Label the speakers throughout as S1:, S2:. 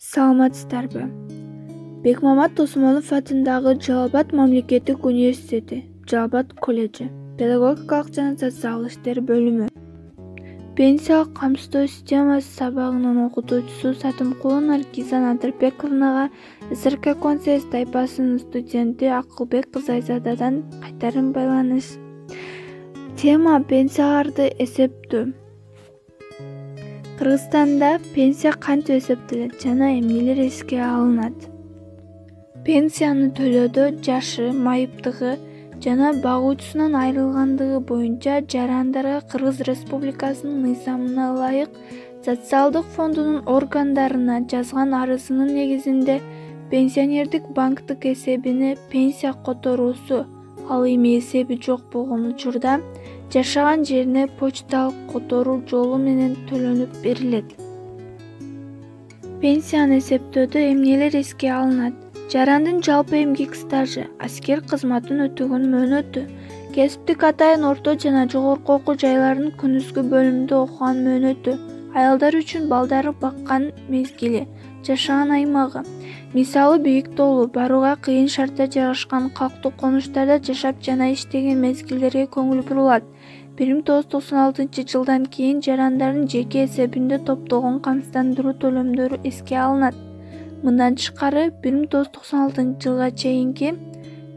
S1: Саламатсыздарбы? Бекмамат Досмолов атындагы Жалал-Абад мамлекеттик университети, Жалал-Абад колледжи, педагогикалык жана социалдык иштер бөлүмү. Пенсиялык камсыздоо системасы сабагынын окутуучусу Сатымкулова Наргиза Надырбековнага СРК Консейс тайпасынын студенти Акылбек Кызайзададан кайтарым байланыш. Тема пенсияларды эсептөө. Кыргызстанда пенсия кантип эсептелет жана эмнелер эске алынат? Пенсияны төлөөдө жашы, майыптыгы жана багуучусунан айрылгандыгы боюнча жарандарга Кыргыз Республикасынын мыйзамына ылайык Социалдык фондунун органдарына жазган арызынын негизинде пенсионердик банктык эсебине пенсия которуусу, ал эми эсеби жок болгон учурда жашаган жерине почталык которуу жолу менен төлөнүп берилет. Пенсияны эсептөөдө эмнелер эске алынат? Жарандын жалпы эмгек стажы, аскер кызматын өтөгөн мөөнөтү, кесиптик атайын орто жана жогорку окуу жайларынын күнүзгү бөлүмүндө окуган мөөнөтү, аялдар үчүн балдары баккан мезгили, жашаган аймагы. Мисалы бийик тоолуу, барууга кыйын шартта жайгашкан калктык конуштарда жашап жана иштеген мезгилдерге көңүл бурулат. 1996 жылдан кийин жарандардын жеке эсебинде топтолгон камсыздандыруу төлөмдөрү эске алынат. Мындан тышкары 1996 жылга чейинки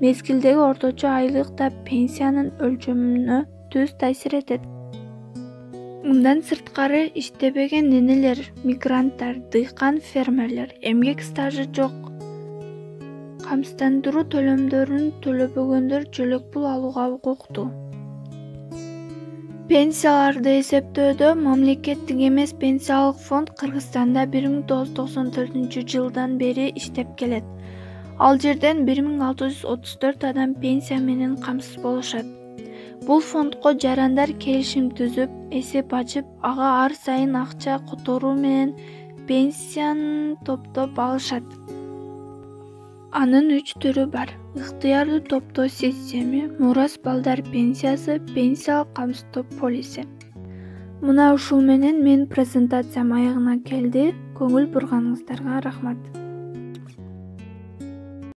S1: мезгилдеги орточо айлык да пенсиянын өлчөмүнө түз таасир этет. Мындан сырткары иштебеген ненелер, мигранттар, дыйкан, фермерлер, эмгек стажы жок, камсыздандыруу төлөмдөрүн төлөбөгөндөр жөлөк пул алууга укуктуу. Пенсияларды эсептөөдө мамлекеттик эмес пенсиялык фонд Кыргызстанда 1994 жылдан бери иштеп келет. Ал жерден 1634 адам пенсия менен камсыз болушат. Бул фондко жарандар келишим түзүп, эсеп ачып, ага ар сайын акча которуу менен пенсияны топтоп алышат. Анын 3 түрү бар: ыктыярдуу топтоо система, мурас балдар пенсиясы, пенсиялык камсыздоо полиси. Мына ушул менен мен презентациям аягына келди. Көңүл бурганыңыздарга рахмат.